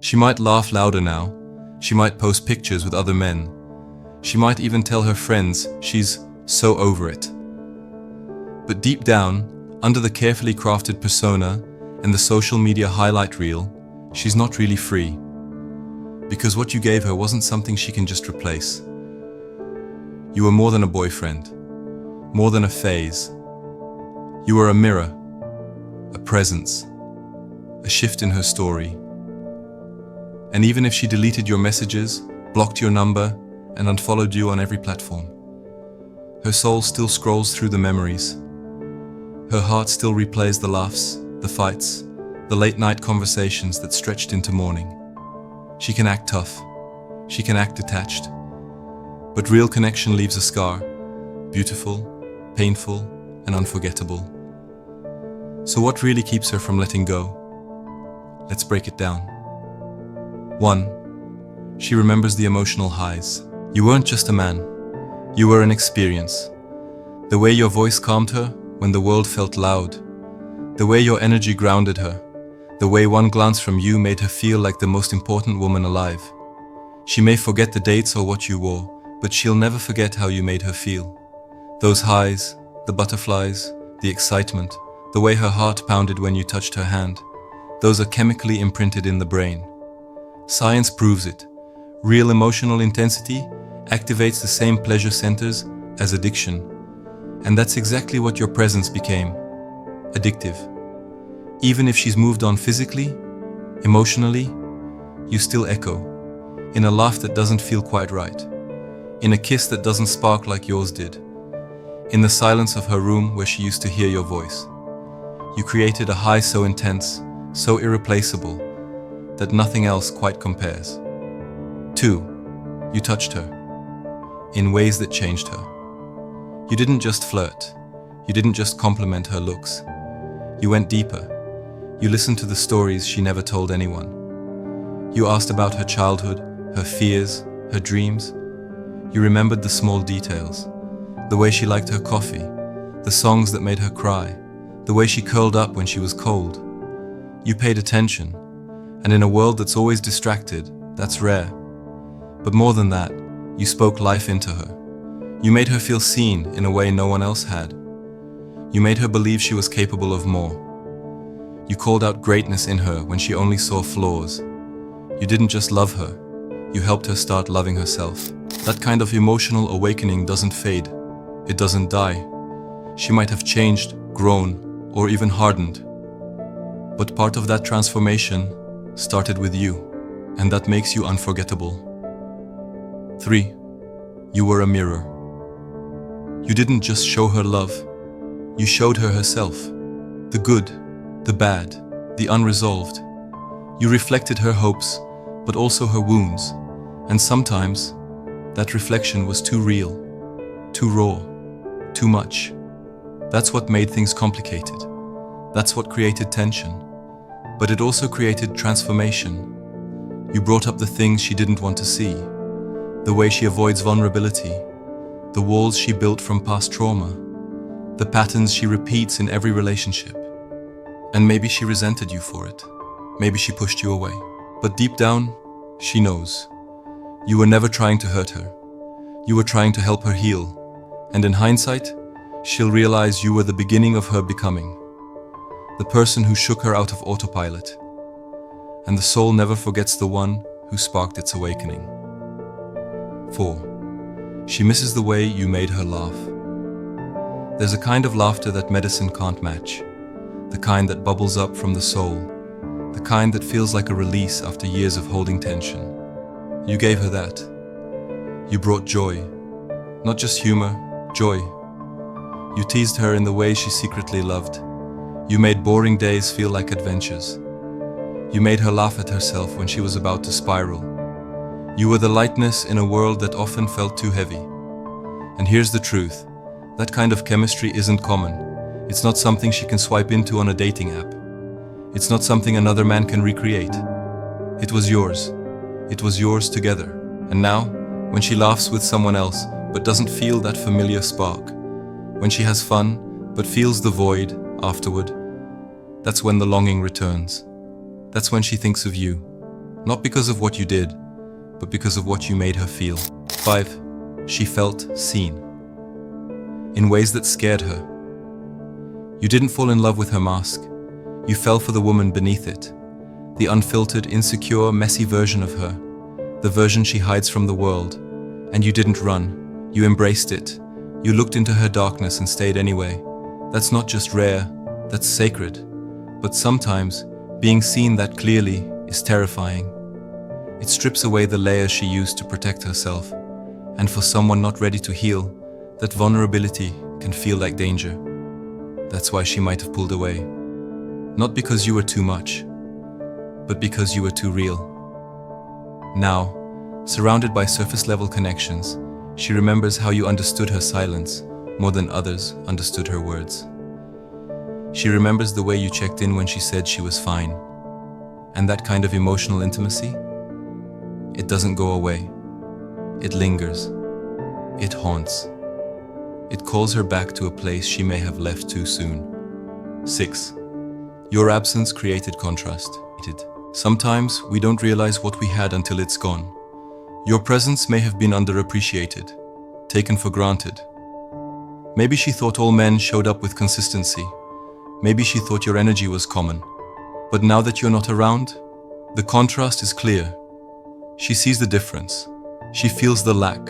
She might laugh louder now. She might post pictures with other men. She might even tell her friends she's so over it. But deep down, under the carefully crafted persona and the social media highlight reel, she's not really free. Because what you gave her wasn't something she can just replace. You were more than a boyfriend, more than a phase. You were a mirror, a presence, a shift in her story. And even if she deleted your messages, blocked your number, and unfollowed you on every platform, her soul still scrolls through the memories. Her heart still replays the laughs, the fights, the late-night conversations that stretched into morning. She can act tough, she can act detached, but real connection leaves a scar, beautiful, painful, and unforgettable. So what really keeps her from letting go? Let's break it down. 1. She remembers the emotional highs. You weren't just a man, you were an experience. The way your voice calmed her when the world felt loud. The way your energy grounded her. The way one glance from you made her feel like the most important woman alive. She may forget the dates or what you wore, but she'll never forget how you made her feel. Those highs, the butterflies, the excitement, the way her heart pounded when you touched her hand, those are chemically imprinted in the brain. Science proves it. Real emotional intensity activates the same pleasure centers as addiction. And that's exactly what your presence became. Addictive. Even if she's moved on physically, emotionally, you still echo. In a laugh that doesn't feel quite right. In a kiss that doesn't spark like yours did. In the silence of her room where she used to hear your voice. You created a high so intense, so irreplaceable, that nothing else quite compares. 2. You touched her. In ways that changed her. You didn't just flirt. You didn't just compliment her looks. You went deeper. You listened to the stories she never told anyone. You asked about her childhood, her fears, her dreams. You remembered the small details. The way she liked her coffee, the songs that made her cry, the way she curled up when she was cold. You paid attention, and in a world that's always distracted, that's rare. But more than that, you spoke life into her. You made her feel seen in a way no one else had. You made her believe she was capable of more. You called out greatness in her when she only saw flaws. You didn't just love her, you helped her start loving herself. That kind of emotional awakening doesn't fade. It doesn't die. She might have changed, grown, or even hardened. But part of that transformation started with you, and that makes you unforgettable. 3. You were a mirror. You didn't just show her love, you showed her herself. The good, the bad, the unresolved. You reflected her hopes, but also her wounds, and sometimes that reflection was too real, too raw, too much. That's what made things complicated. That's what created tension. But it also created transformation. You brought up the things she didn't want to see, the way she avoids vulnerability, the walls she built from past trauma, the patterns she repeats in every relationship. And maybe she resented you for it. Maybe she pushed you away. But deep down, she knows. You were never trying to hurt her. You were trying to help her heal. And in hindsight, she'll realize you were the beginning of her becoming. The person who shook her out of autopilot. And the soul never forgets the one who sparked its awakening. 4. She misses the way you made her laugh. There's a kind of laughter that medicine can't match. The kind that bubbles up from the soul. The kind that feels like a release after years of holding tension. You gave her that. You brought joy. Not just humor, joy. You teased her in the way she secretly loved. You made boring days feel like adventures. You made her laugh at herself when she was about to spiral. You were the lightness in a world that often felt too heavy. And here's the truth. That kind of chemistry isn't common. It's not something she can swipe into on a dating app. It's not something another man can recreate. It was yours. It was yours together. And now, when she laughs with someone else but doesn't feel that familiar spark, when she has fun but feels the void afterward, that's when the longing returns. That's when she thinks of you. Not because of what you did, but because of what you made her feel. 5. She felt seen. In ways that scared her. You didn't fall in love with her mask. You fell for the woman beneath it. The unfiltered, insecure, messy version of her. The version she hides from the world. And you didn't run. You embraced it. You looked into her darkness and stayed anyway. That's not just rare, that's sacred. But sometimes, being seen that clearly is terrifying. It strips away the layers she used to protect herself. And for someone not ready to heal, that vulnerability can feel like danger. That's why she might have pulled away. Not because you were too much, but because you were too real. Now, surrounded by surface-level connections, she remembers how you understood her silence more than others understood her words. She remembers the way you checked in when she said she was fine. And that kind of emotional intimacy? It doesn't go away. It lingers. It haunts. It calls her back to a place she may have left too soon. 6. Your absence created contrast. Sometimes we don't realize what we had until it's gone. Your presence may have been underappreciated, taken for granted. Maybe she thought all men showed up with consistency. Maybe she thought your energy was common. But now that you're not around, the contrast is clear. She sees the difference. She feels the lack.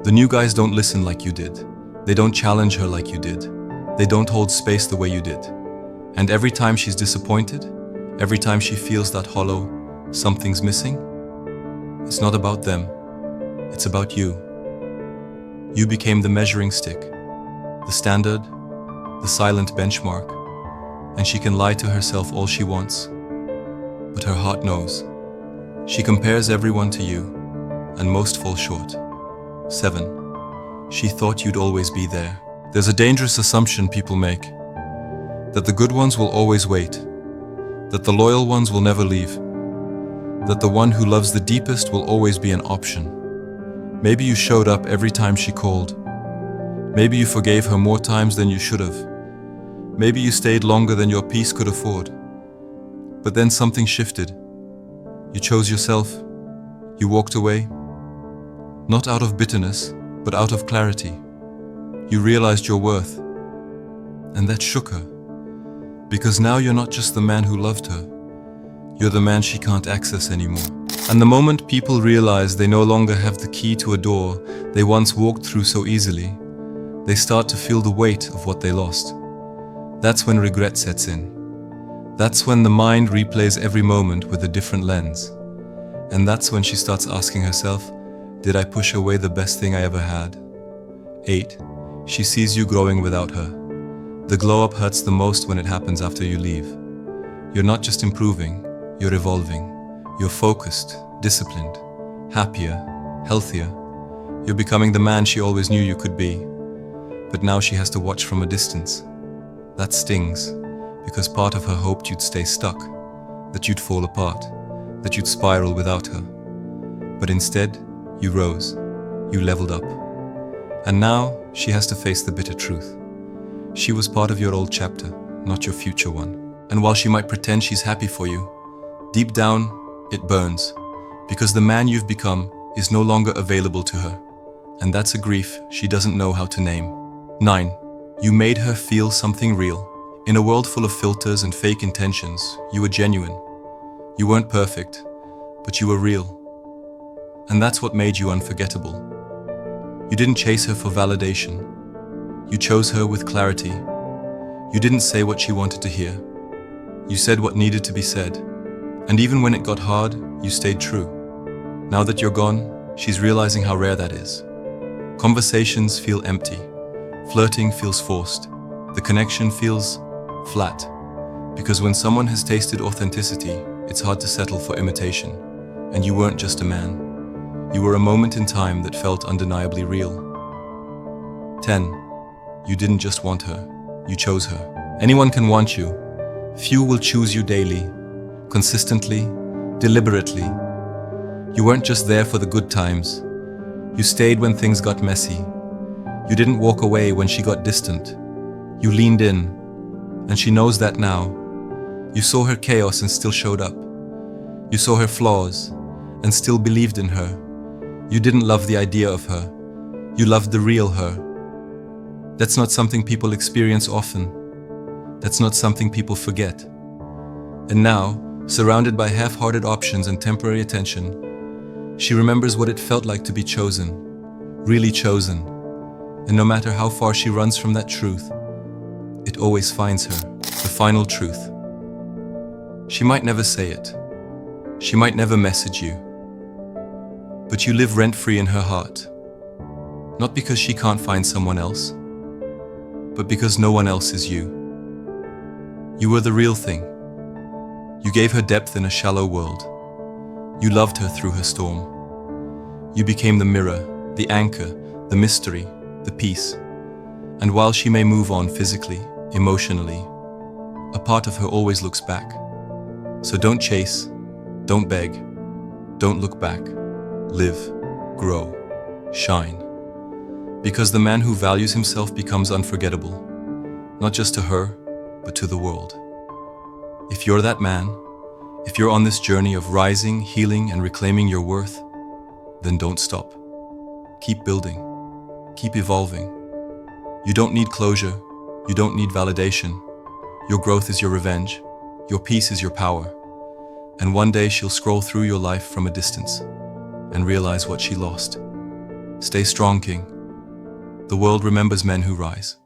The new guys don't listen like you did. They don't challenge her like you did. They don't hold space the way you did. And every time she's disappointed, every time she feels that hollow, something's missing, it's not about them. It's about you. You became the measuring stick, the standard, the silent benchmark, and she can lie to herself all she wants. But her heart knows. She compares everyone to you, and most fall short. 7. She thought you'd always be there. There's a dangerous assumption people make, that the good ones will always wait, that the loyal ones will never leave, that the one who loves the deepest will always be an option. Maybe you showed up every time she called. Maybe you forgave her more times than you should have. Maybe you stayed longer than your peace could afford. But then something shifted. You chose yourself. You walked away. Not out of bitterness, but out of clarity. You realized your worth. And that shook her. Because now you're not just the man who loved her. You're the man she can't access anymore. And the moment people realize they no longer have the key to a door they once walked through so easily, they start to feel the weight of what they lost. That's when regret sets in. That's when the mind replays every moment with a different lens. And that's when she starts asking herself, did I push away the best thing I ever had? 8. She sees you growing without her. The glow-up hurts the most when it happens after you leave. You're not just improving, you're evolving. You're focused, disciplined, happier, healthier. You're becoming the man she always knew you could be. But now she has to watch from a distance. That stings, because part of her hoped you'd stay stuck, that you'd fall apart, that you'd spiral without her. But instead, you rose, you leveled up. And now, she has to face the bitter truth. She was part of your old chapter, not your future one. And while she might pretend she's happy for you, deep down, it burns, because the man you've become is no longer available to her. And that's a grief she doesn't know how to name. 9. You made her feel something real. In a world full of filters and fake intentions, you were genuine. You weren't perfect, but you were real. And that's what made you unforgettable. You didn't chase her for validation. You chose her with clarity. You didn't say what she wanted to hear. You said what needed to be said. And even when it got hard, you stayed true. Now that you're gone, she's realizing how rare that is. Conversations feel empty. Flirting feels forced. The connection feels flat. Because when someone has tasted authenticity, it's hard to settle for imitation. And you weren't just a man. You were a moment in time that felt undeniably real. 10. You didn't just want her. You chose her. Anyone can want you. Few will choose you daily, consistently, deliberately. You weren't just there for the good times. You stayed when things got messy. You didn't walk away when she got distant. You leaned in, and she knows that now. You saw her chaos and still showed up. You saw her flaws and still believed in her. You didn't love the idea of her. You loved the real her. That's not something people experience often. That's not something people forget. And now, surrounded by half-hearted options and temporary attention, she remembers what it felt like to be chosen, really chosen. And no matter how far she runs from that truth, it always finds her, the final truth. She might never say it. She might never message you. But you live rent-free in her heart. Not because she can't find someone else, but because no one else is you. You were the real thing. You gave her depth in a shallow world. You loved her through her storm. You became the mirror, the anchor, the mystery, the peace. And while she may move on physically, emotionally, a part of her always looks back. So don't chase, don't beg, don't look back. Live, grow, shine. Because the man who values himself becomes unforgettable, not just to her, but to the world. If you're that man, if you're on this journey of rising, healing, and reclaiming your worth, then don't stop. Keep building, keep evolving. You don't need closure, you don't need validation. Your growth is your revenge, your peace is your power. And one day she'll scroll through your life from a distance and realize what she lost. Stay strong, King. The world remembers men who rise.